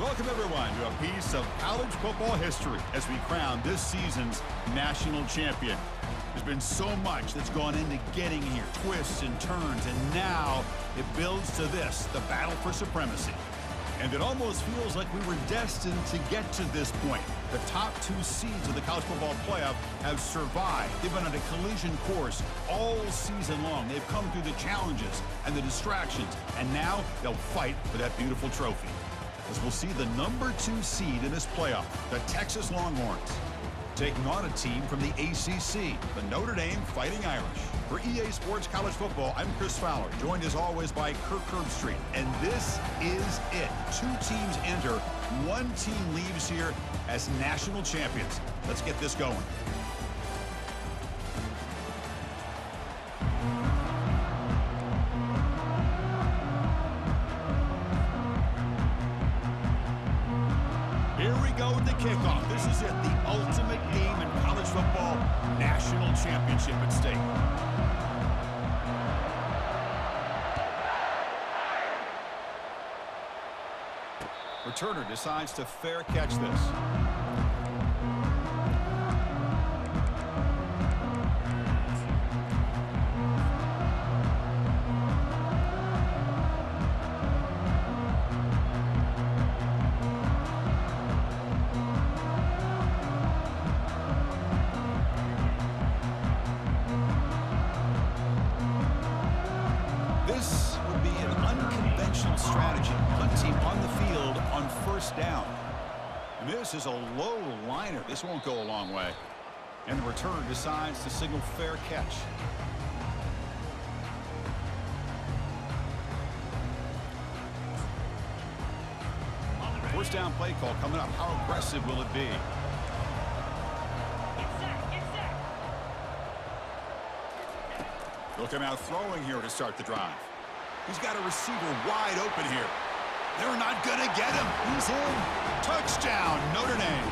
Welcome, everyone, to a piece of college football history as we crown this season's national champion. There's been so much that's gone into getting here, twists and turns, and now it builds to this, the battle for supremacy. And it almost feels like we were destined to get to this point. The top two seeds of the college football playoff have survived. They've been on a collision course all season long. They've come through the challenges and the distractions, and now they'll fight for that beautiful trophy. As we'll see the number 2 seed in this playoff, the Texas Longhorns, taking on a team from the ACC, the Notre Dame Fighting Irish. For EA Sports College Football, I'm Chris Fowler, joined as always by Kirk Herbstreit. And this is it. 2 teams enter, 1 team leaves here as national champions. Let's get this going. Here we go with the kickoff. This is it, the ultimate game in college football, national championship at stake. Returner decides to fair catch this. This would be an unconventional strategy. Hunt team on the field on first down. And this is a low liner. This won't go a long way. And the returner decides to signal fair catch. First down play call coming up. How aggressive will it be? He'll come out throwing here to start the drive. He's got a receiver wide open here. They're not going to get him. He's in. Touchdown, Notre Dame.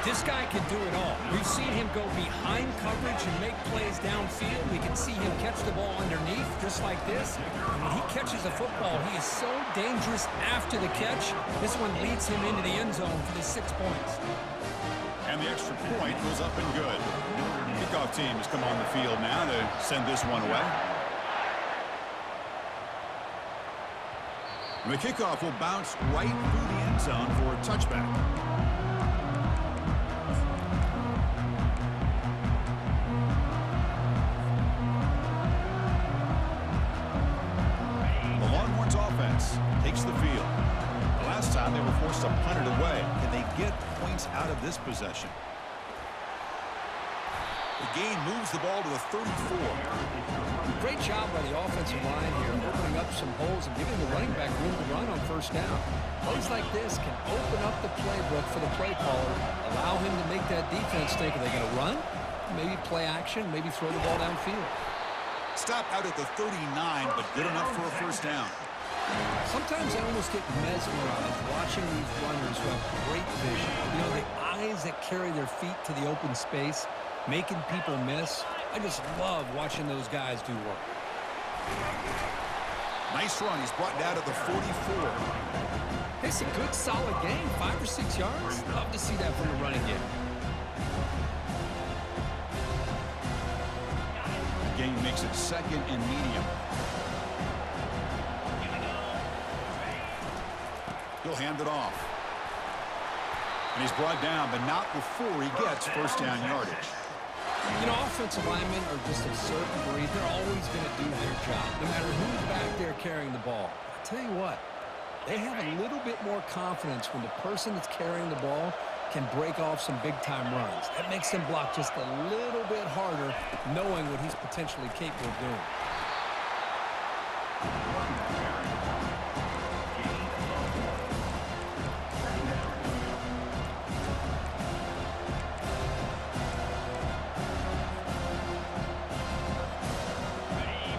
This guy can do it all. We've seen him go behind coverage and make plays downfield. We can see him catch the ball underneath just like this. And when he catches the football, he is so dangerous after the catch. This one leads him into the end zone for the 6 points. And the extra point goes up and good. Kickoff team has come on the field now to send this one away. And the kickoff will bounce right through the end zone for a touchback. The Longhorns offense takes the field. The last time they were forced to punt it away. Can they get points out of this possession? The gain moves the ball to the 34. Great job by the offensive line here, opening up some holes and giving the running back room to run on first down. Plays like this can open up the playbook for the play caller, allow him to make that defense think, are they going to run? Maybe play action, maybe throw the ball downfield. Stop out at the 39, but good enough for a first down. Sometimes I almost get mesmerized watching these runners who have great vision. You know, the eyes that carry their feet to the open space, making people miss. I just love watching those guys do work. Nice run. He's brought down to the 44. It's a good, solid gain, 5 or 6 yards. Love to see that from the running game. The gain makes it second and medium. He'll hand it off. And he's brought down, but not before he gets first down yardage. You know, offensive linemen are just a certain breed. They're always going to do their job, no matter who's back there carrying the ball. I tell you what, they have a little bit more confidence when the person that's carrying the ball can break off some big-time runs. That makes them block just a little bit harder, knowing what he's potentially capable of doing.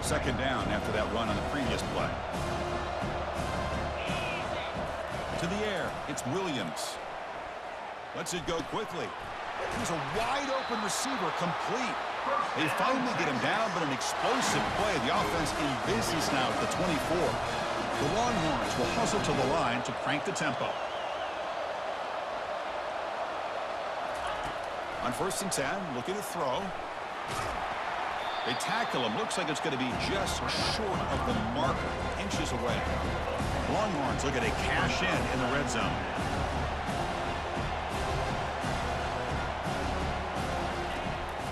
Second down after that run on the previous play. To the air, it's Williams. Lets it go quickly. Here's a wide-open receiver, complete. They finally get him down, but an explosive play. The offense in business now at the 24. The Longhorns will hustle to the line to crank the tempo. On 1st and 10, looking to throw. They tackle him. Looks like it's going to be just short of the marker, inches away. Longhorns looking to cash in the red zone.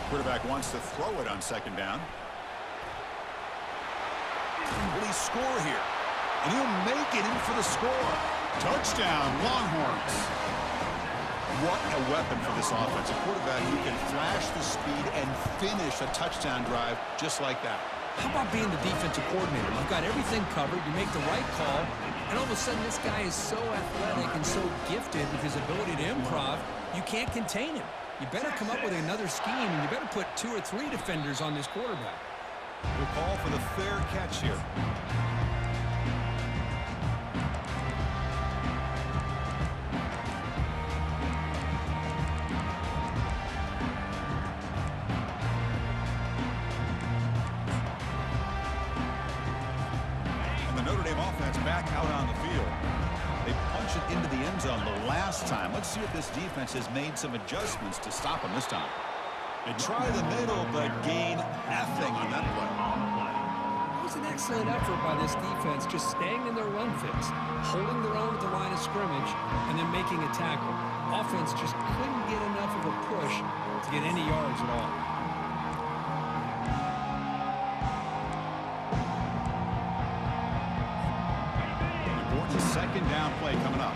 Quarterback wants to throw it on 2nd down. Will he score here? And he'll make it in for the score. Touchdown, Longhorns. What a weapon for this offense. A quarterback who can flash the speed and finish a touchdown drive just like that. How about being the defensive coordinator? You've got everything covered. You make the right call. And all of a sudden, this guy is so athletic and so gifted with his ability to improv, you can't contain him. You better come up with another scheme, and you better put 2 or 3 defenders on this quarterback. We'll call for the fair catch here. Back out on the field. They punch it into the end zone the last time. Let's see if this defense has made some adjustments to stop them this time. They try the middle, but gain nothing on that play. It was an excellent effort by this defense, just staying in their run fits, holding their own at the line of scrimmage, and then making a tackle. Offense just couldn't get enough of a push to get any yards at all. Second down play coming up.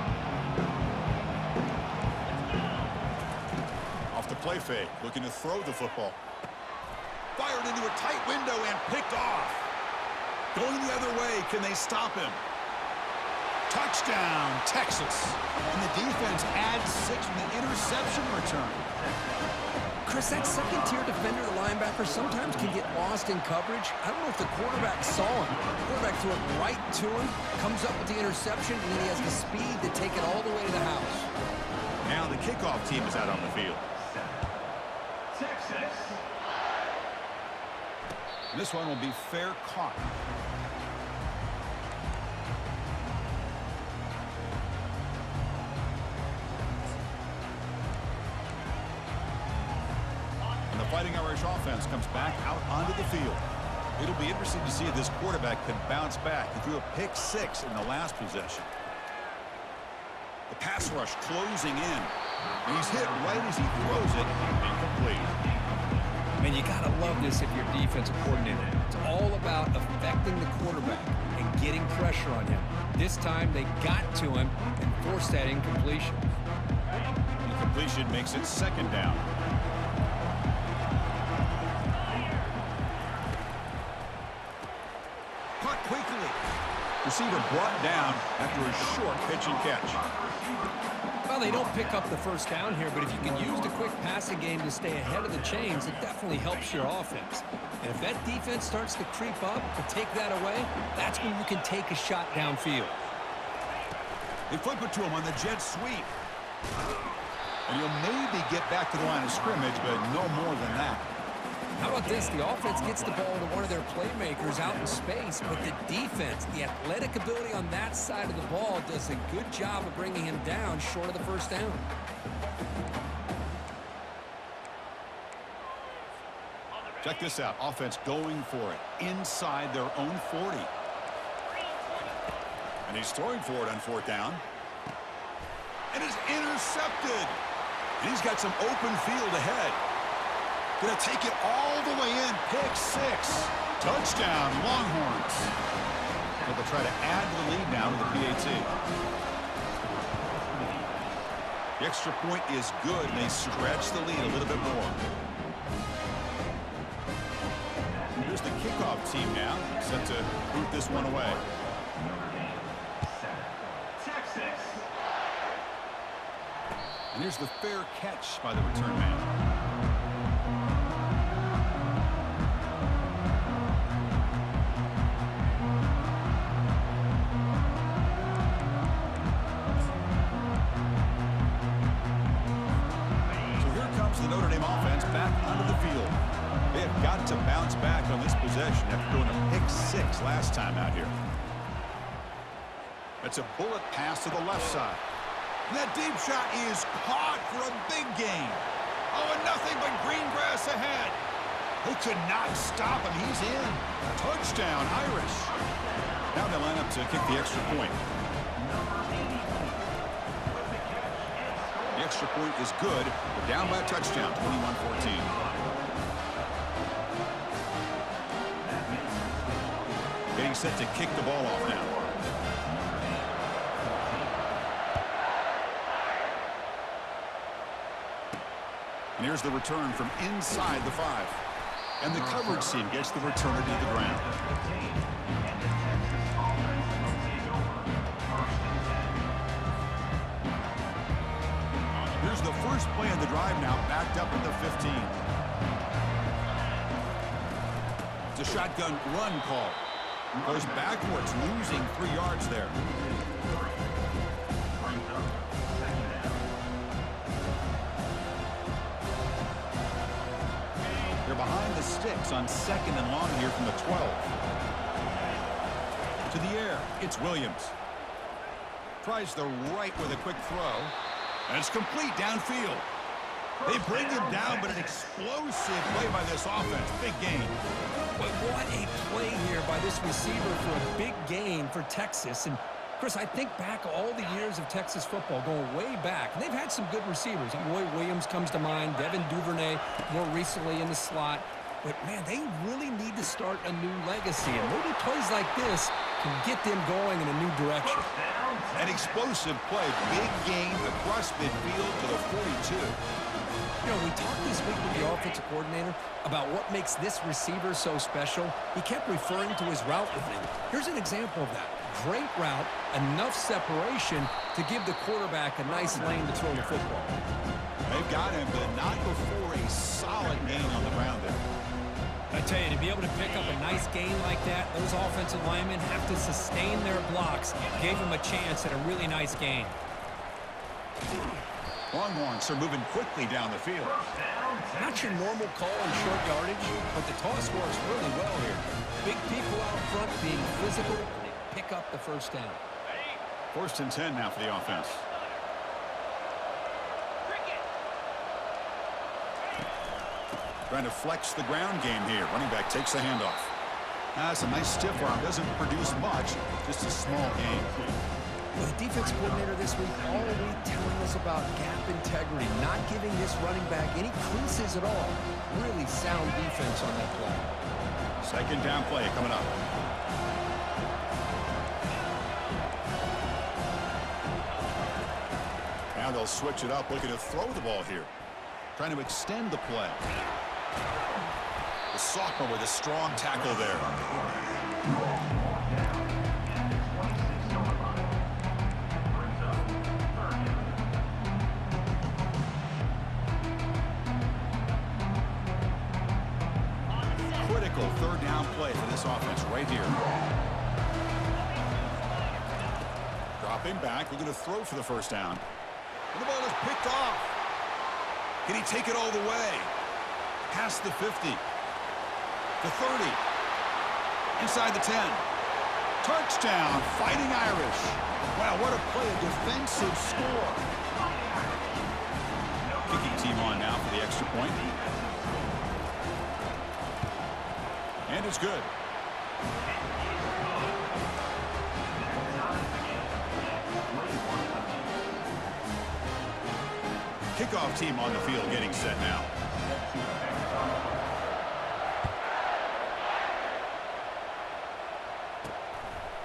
Off the play fake, looking to throw the football. Fired into a tight window and picked off. Going the other way, can they stop him? Touchdown, Texas. And the defense adds 6 with an interception return. Chris, that second-tier defender, the linebacker, sometimes can get lost in coverage. I don't know if the quarterback saw him. The quarterback threw it right to him, comes up with the interception, and then he has the speed to take it all the way to the house. Now the kickoff team is out on the field. Texas. And this one will be fair caught. Fighting Irish offense comes back out onto the field. It'll be interesting to see if this quarterback can bounce back. He threw a pick-6 in the last possession. The pass rush closing in. And he's hit right as he throws it. Incomplete. Man, you got to love this if you're defensive coordinator. It's all about affecting the quarterback and getting pressure on him. This time they got to him and forced that incompletion. Incompletion makes it 2nd down. Quickly. Receiver brought down after a short pitch and catch. Well, they don't pick up the 1st down here, but if you can use the quick passing game to stay ahead of the chains, it definitely helps your offense. And if that defense starts to creep up and take that away, that's when you can take a shot downfield. They flip it to him on the jet sweep. And he'll maybe get back to the line of scrimmage, but no more than that. How about this? The offense gets the ball to one of their playmakers out in space, but the defense, the athletic ability on that side of the ball does a good job of bringing him down short of the 1st down. Check this out. Offense going for it inside their own 40. And he's throwing for it on 4th down. And it's intercepted. And he's got some open field ahead. Going to take it all the way in. Pick-6. Touchdown, Longhorns. But they'll try to add to the lead now to the PAT. The extra point is good, and they stretch the lead a little bit more. Here's the kickoff team now, set to boot this one away. And here's the fair catch by the return man. The Notre Dame offense back onto the field. They have got to bounce back on this possession after throwing a pick-6 last time out here. It's a bullet pass to the left side. And that deep shot is caught for a big gain. Oh, and nothing but green grass ahead. They could not stop him. He's in. Touchdown, Irish. Now they line up to kick the extra point. The extra point is good. They're down by a touchdown, 21-14. Getting set to kick the ball off now. And here's the return from inside the 5. And the coverage team gets the returner to the ground. Here's the first play of the drive now, backed up at the 15. It's a shotgun run call. Goes backwards, losing 3 yards there. They're behind the sticks on 2nd and long here from the 12. To the air, it's Williams. Tries the right with a quick throw. And it's complete downfield. They bring him down, but an explosive play by this offense. Big gain. But what a play here by this receiver for a big gain for Texas. And, Chris, I think back all the years of Texas football, going way back. And they've had some good receivers. Roy Williams comes to mind, Devin Duvernay more recently in the slot. But, man, they really need to start a new legacy. And maybe plays like this can get them going in a new direction. An explosive play. Big gain across midfield to the 42. You know, we talked this week with the offensive coordinator about what makes this receiver so special. He kept referring to his route with him. Here's an example of that. Great route, enough separation to give the quarterback a nice lane to throw the football. They've got him, but not before a solid gain on the ground there. I tell you, to be able to pick up a nice gain like that, those offensive linemen have to sustain their blocks. Gave him a chance at a really nice gain. Longhorns are moving quickly down the field. Not your normal call on short yardage, but the toss works really well here. Big people out front being physical, and they pick up the first down. 1st and 10 now for the offense. Trying to flex the ground game here. Running back takes the handoff. That's a nice stiff arm. Doesn't produce much. Just a small gain. Well, the defense coordinator this week all week telling us about gap integrity, not giving this running back any creases at all. Really sound defense on that play. 2nd down play coming up. Now they'll switch it up, looking to throw the ball here. Trying to extend the play. The sophomore with a strong tackle there. Critical 3rd down play for this offense right here. Dropping back, looking to throw for the 1st down. And the ball is picked off. Can he take it all the way? Past the 50. The 30. Inside the 10. Touchdown, Fighting Irish. Wow, what a play, a defensive score. Kicking team on now for the extra point. And it's good. Kickoff team on the field getting set now.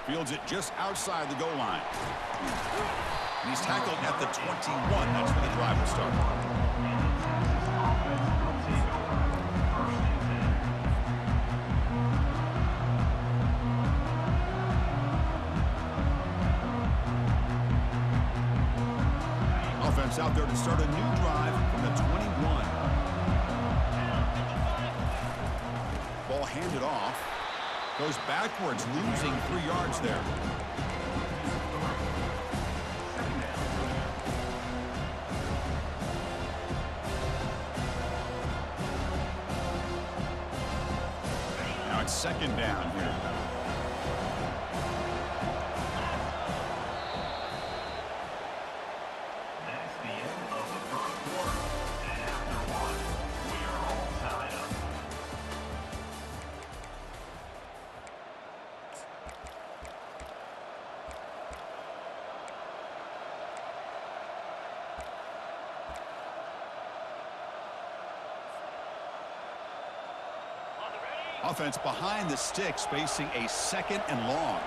Fields it just outside the goal line. And he's tackled at the 21. That's where the drive will start. Offense out there to start a new drive from the 21. Ball handed off. Goes backwards, losing 3 yards there. Now it's 2nd down here. Offense behind the sticks, facing a 2nd and long.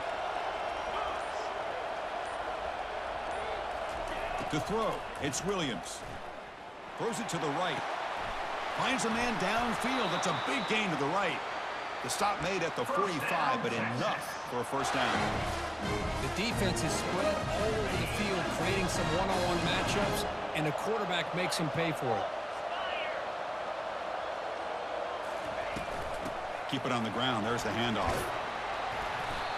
To throw, it's Williams. Throws it to the right. Finds a man downfield. It's a big gain to the right. The stop made at the 45, but enough for a first down. The defense is spread all over the field, creating some one-on-one matchups, and the quarterback makes him pay for it. Keep it on the ground. There's the handoff.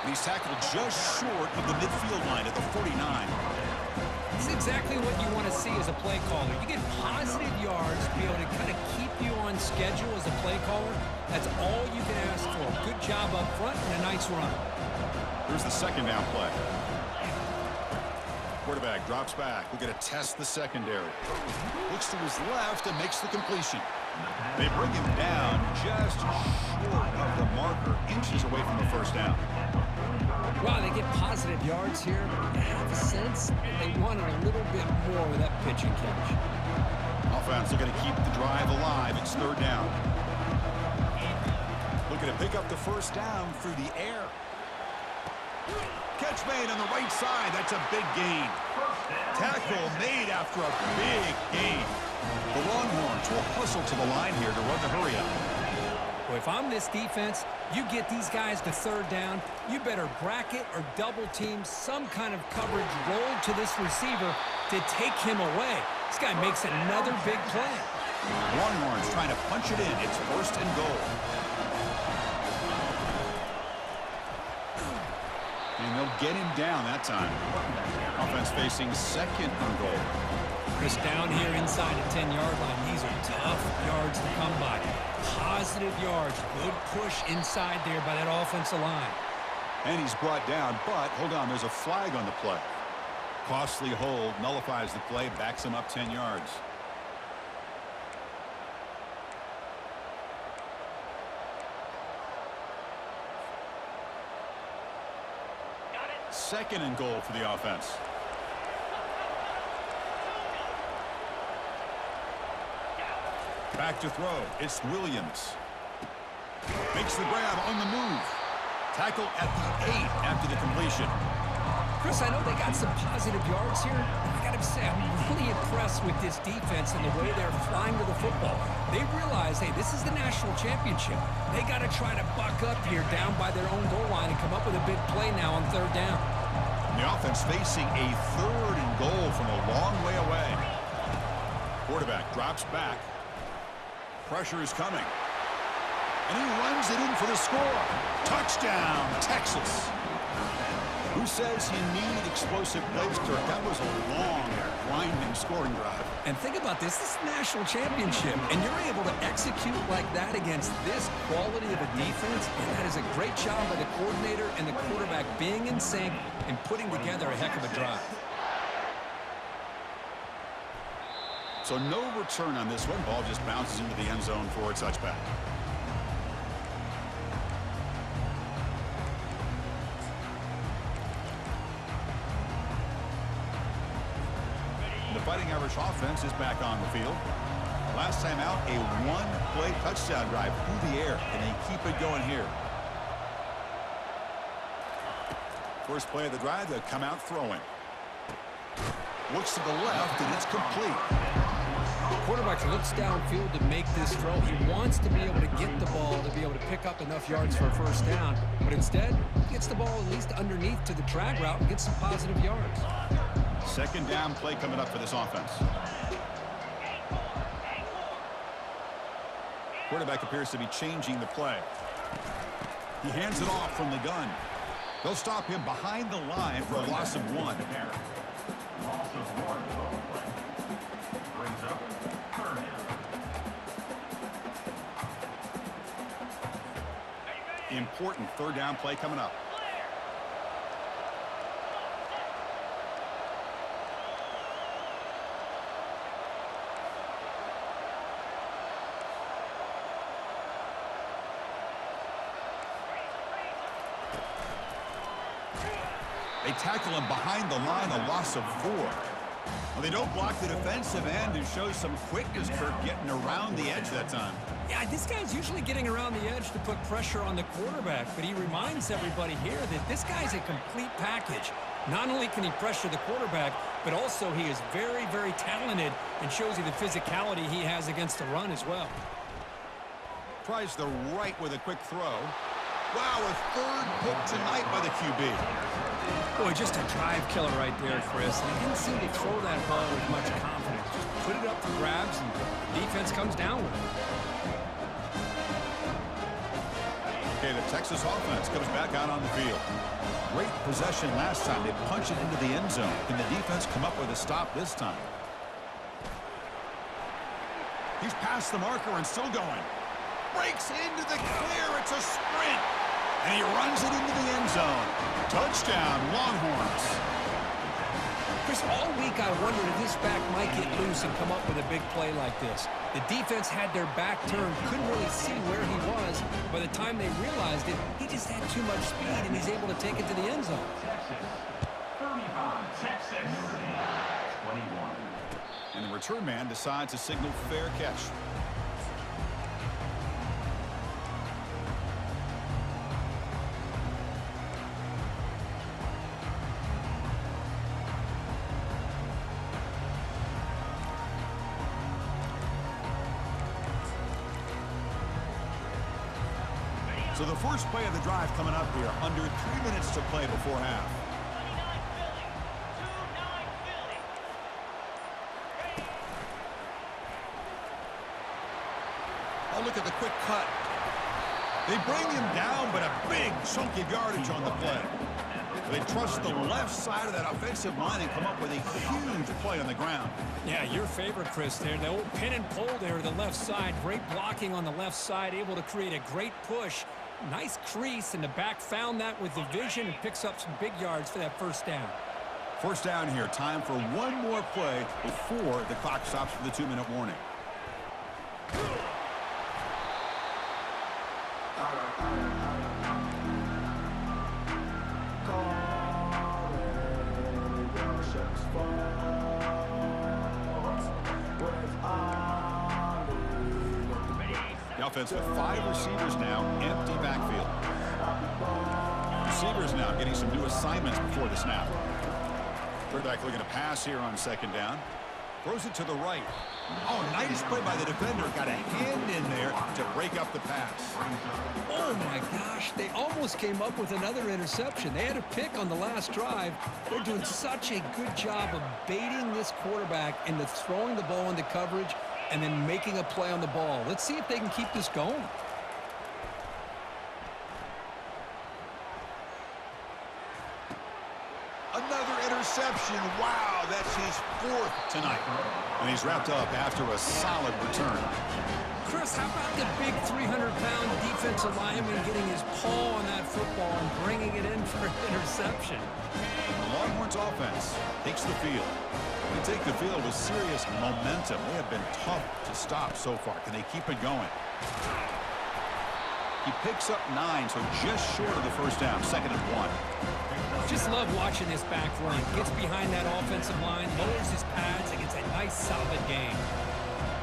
And he's tackled just short of the midfield line at the 49. This is exactly what you want to see as a play caller. You get positive yards to be able to kind of keep you on schedule as a play caller. That's all you can ask for. Good job up front and a nice run. Here's the 2nd down play. Quarterback drops back. We're going to test the secondary. Looks to his left and makes the completion. They bring him down just short of the marker, inches away from the first down. Wow, they get positive yards here. I have a sense they wanted a little bit more with that pitch and catch. Offense looking to keep the drive alive. It's 3rd down. Looking to pick up the first down through the air. Catch made on the right side. That's a big gain. Tackle made after a big gain. The Longhorns will hustle to the line here to run the hurry up. Well, if I'm this defense, you get these guys to 3rd down, you better bracket or double team some kind of coverage roll to this receiver to take him away. This guy makes another big play. Longhorns trying to punch it in. It's 1st and goal. And they'll get him down that time. Offense facing 2nd and goal. Chris, down here inside the 10-yard line, these are tough yards to come by. Positive yards, good push inside there by that offensive line. And he's brought down, but hold on, there's a flag on the play. Costly hold, nullifies the play, backs him up 10 yards. Second and goal for the offense. Back to throw. It's Williams. Makes the grab on the move. Tackle at the 8 after the completion. Chris, I know they got some positive yards here. I got to say, I'm really impressed with this defense and the way they're flying to the football. They realize, hey, this is the national championship. They got to try to buck up here down by their own goal line and come up with a big play now on 3rd down. The offense facing a 3rd and goal from a long way away. Quarterback drops back. Pressure is coming. And he runs it in for the score. Touchdown, Texas. Who says you need explosive plays, Kirk? That was a long, winding scoring drive. And think about this. This is a national championship, and you're able to execute like that against this quality of a defense, and that is a great job by the coordinator and the quarterback being in sync and putting together a heck of a drive. So no return on this one. Ball just bounces into the end zone for a touchback. The Fighting Irish offense is back on the field. Last time out, a 1-play touchdown drive through the air. Can they keep it going here? First play of the drive, they'll come out throwing. Looks to the left, and it's complete. The quarterback looks downfield to make this throw. He wants to be able to get the ball to be able to pick up enough yards for a first down, but instead, he gets the ball at least underneath to the drag route and gets some positive yards. 2nd down play coming up for this offense. Quarterback appears to be changing the play. He hands it off from the gun. They'll stop him behind the line for a loss of 1. Important 3rd down play coming up. They tackle him behind the line, a loss of 4. Well, they don't block the defensive end and show some quickness, Kirk, getting around the edge that time. Yeah, this guy's usually getting around the edge to put pressure on the quarterback, but he reminds everybody here that this guy's a complete package. Not only can he pressure the quarterback, but also he is very, very talented and shows you the physicality he has against the run as well. Tries the right with a quick throw. Wow, a third pick tonight by the QB. Boy, just a drive killer right there, Chris. And he didn't seem to throw that ball with much confidence. Just put it up for grabs, and the defense comes down with it. Okay, the Texas offense comes back out on the field. Great possession last time. They punched it into the end zone. Can the defense come up with a stop this time? He's past the marker and still going. Breaks into the clear. It's a sprint. And he runs it into the end zone. Touchdown, Longhorns. Chris, all week I wondered if this back might get loose and come up with a big play like this. The defense had their back turned, couldn't really see where he was. By the time they realized it, he just had too much speed, and he's able to take it to the end zone. Texas, 21. And the return man decides to signal fair catch. So the first play of the drive coming up here, under 3 minutes to play before half. Oh, look at the quick cut. They bring him down, but a big chunk of yardage on the play. They trust the left side of that offensive line and come up with a huge play on the ground. Yeah, your favorite, Chris, there. The old pin and pull there to the left side. Great blocking on the left side, able to create a great push. Nice crease, and the back found that with the vision and picks up some big yards for that first down. First down here. Time for one more play before the clock stops for the 2-minute warning. The offense with 5 receivers now, empty backfield. Receivers now getting some new assignments before the snap. Quarterback looking to pass here on second down. Throws it to the right. Oh, nice play by the defender. Got a hand in there to break up the pass. Oh, my gosh. They almost came up with another interception. They had a pick on the last drive. They're doing such a good job of baiting this quarterback into throwing the ball into coverage and then making a play on the ball. Let's see if they can keep this going. Another interception. Wow, that's his 4th tonight. And he's wrapped up after a solid return. Chris, how about the big 300-pound defensive lineman getting his paw on that football and bringing it in for an interception? The Longhorns offense takes the field. They take the field with serious momentum. They have been tough to stop so far. Can they keep it going? He picks up 9, so just short of the first down, 2nd and 1. Just love watching this back run. Gets behind that offensive line, lowers his pads, and gets a nice, solid gain.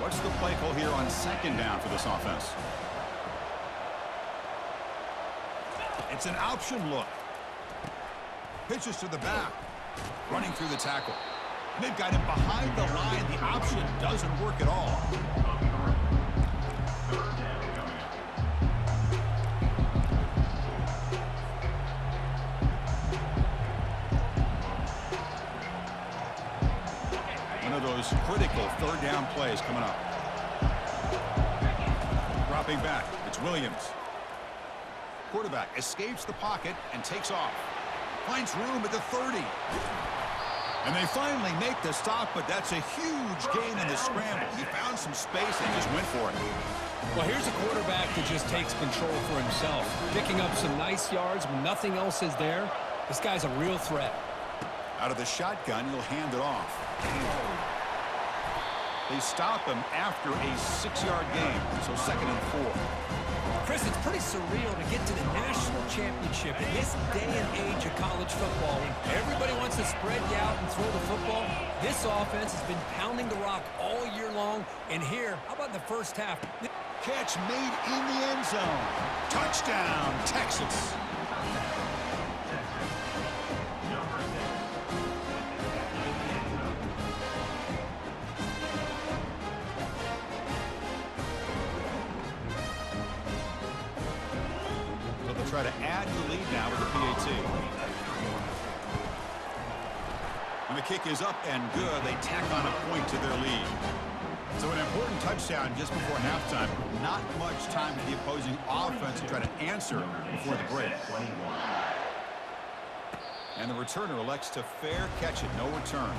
What's the play call here on 2nd down for this offense? It's an option look. Pitches to the back. Running through the tackle. They've got him behind the line. The option doesn't work at all. One of those critical 3rd down plays coming up. Dropping back. It's Williams. Quarterback escapes the pocket and takes off. Finds room at the 30. And they finally make the stop, but that's a huge gain in the scramble. He found some space and just went for it. Well, here's a quarterback that just takes control for himself. Picking up some nice yards when nothing else is there. This guy's a real threat. Out of the shotgun, he'll hand it off. They stop him after a 6-yard gain, so 2nd and 4. Chris, it's pretty surreal to get to the national championship in this day and age of college football. When everybody wants to spread you out and throw the football, this offense has been pounding the rock all year long. And here, how about the first half? Catch made in the end zone. Touchdown, Texas. So they'll try to add to the lead now with the PAT. And the kick is up and good. They tack on a point to their lead. So an important touchdown just before halftime. Not much time for the opposing offense to try to answer before the break. And the returner elects to fair catch it. No return.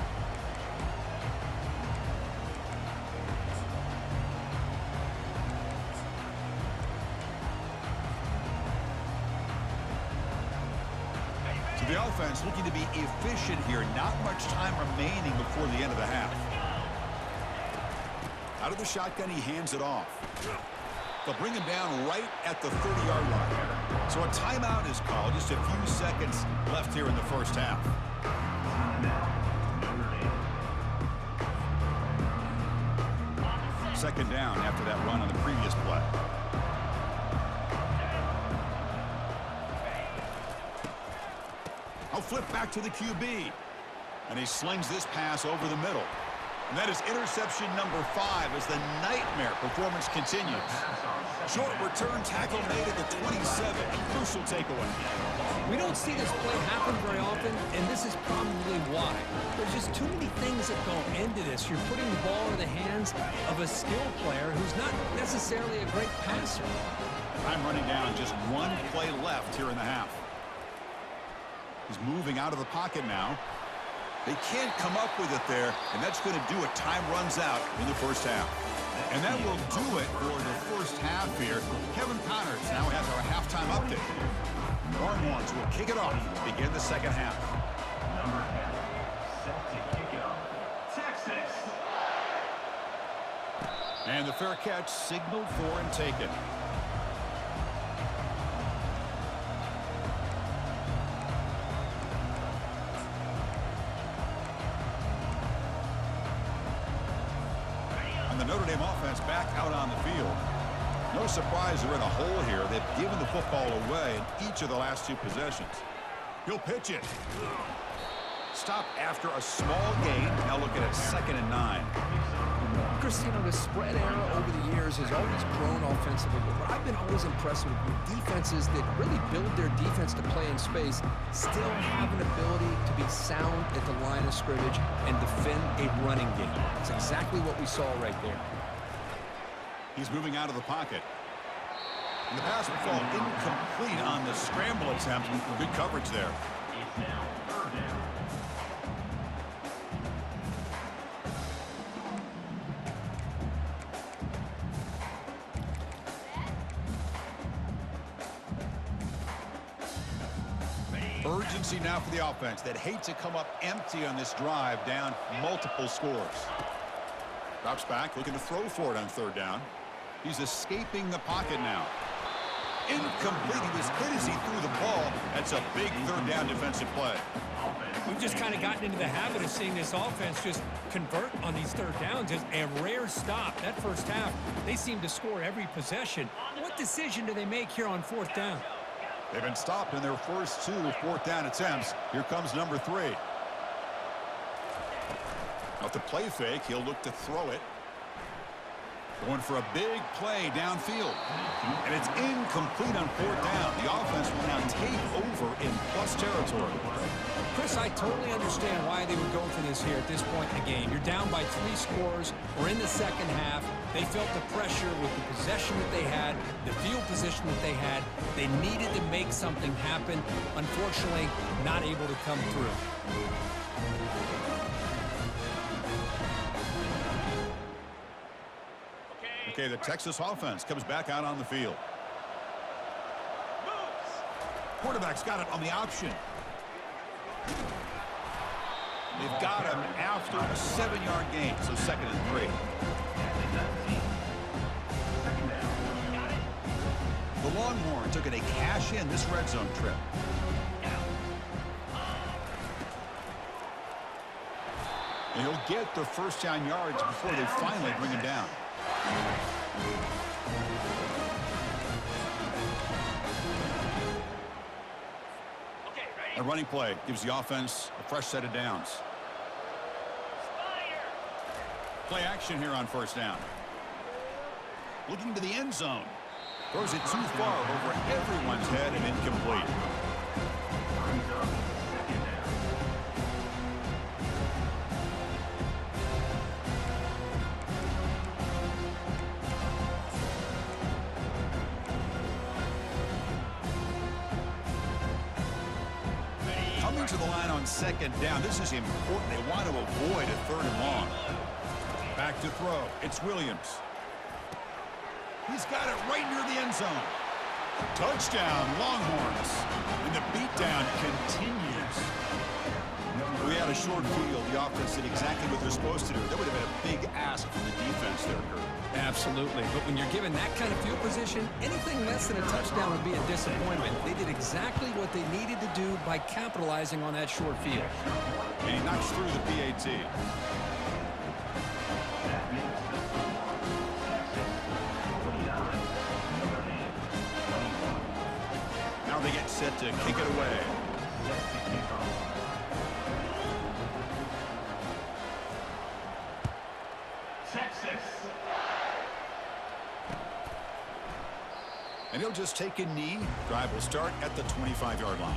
So the offense looking to be efficient here. Not much time remaining before the end of the half. Out of the shotgun, he hands it off. They'll bring him down right at the 30-yard line. So a timeout is called. Just a few seconds left here in the first half. Second down after that run on the previous play. I'll flip back to the QB. And he slings this pass over the middle. And that is interception number 5 as the nightmare performance continues. Short return tackle made at the 27. A crucial takeaway. We don't see this play happen very often, and this is probably why. There's just too many things that go into this. You're putting the ball in the hands of a skilled player who's not necessarily a great passer. Time running down, just one play left here in the half. He's moving out of the pocket now. They can't come up with it there, and that's going to do it. Time runs out in the first half. And that will do it for the first half here. Kevin Connors now has our halftime update. Longhorns will kick it off to begin the second half. Number 10, set to kick it off. Texas. And the fair catch signaled for and taken. And the Notre Dame offense back out on the field. No surprise they're in a hole here. They've given the football away in each of the last 2 possessions. He'll pitch it. Stop after a small gain. Now looking at 2nd and 9. Chris, you know, the spread era over the years has always grown offensively, but what I've been always impressed with defenses that really build their defense to play in space still have an ability to be sound at the line of scrimmage and defend a running game. It's exactly what we saw right there. He's moving out of the pocket. And the pass will fall incomplete on the scramble attempt. Good coverage there. It's now 3rd down. Urgency now for the offense that hate to come up empty on this drive, down multiple scores. Drops back, looking to throw for it on 3rd down. He's escaping the pocket now. Incomplete. He was hit as he threw the ball. That's a big 3rd down defensive play. We've just kind of gotten into the habit of seeing this offense just convert on these 3rd downs. It's a rare stop. That first half, they seem to score every possession. What decision do they make here on 4th down? They've been stopped in their first 2 4th down attempts. Here comes number 3. Off the play fake, he'll look to throw it. Going for a big play downfield. And it's incomplete on 4th down. The offense will now take over in plus territory. Chris, I totally understand why they would go for this here at this point in the game. You're down by 3 scores. We're in the second half. They felt the pressure with the possession that they had, the field position that they had. They needed to make something happen. Unfortunately, not able to come through. Okay, the Texas offense comes back out on the field. Quarterback's got it on the option. They've got him after a 7-yard gain, so 2nd and 3. The Longhorns are going to cash in this red zone trip. And he'll get the 1st down yards before they finally bring him down. A running play gives the offense a fresh set of downs. Play action here on first down. Looking to the end zone. Throws it too far over everyone's head and incomplete. Coming to the line on second down. This is important. They want to avoid a third and long. Back to throw. It's Williams. He's got it right near the end zone. Touchdown, Longhorns. And the beatdown continues. We had a short field. The offense did exactly what they're supposed to do. That would have been a big ask from the defense there, Kurt. Absolutely. But when you're given that kind of field position, anything less than a touchdown would be a disappointment. They did exactly what they needed to do by capitalizing on that short field. And he knocks through the PAT. Now they get set to kick it away. Texas. And he'll just take a knee. Drive will start at the 25-yard line.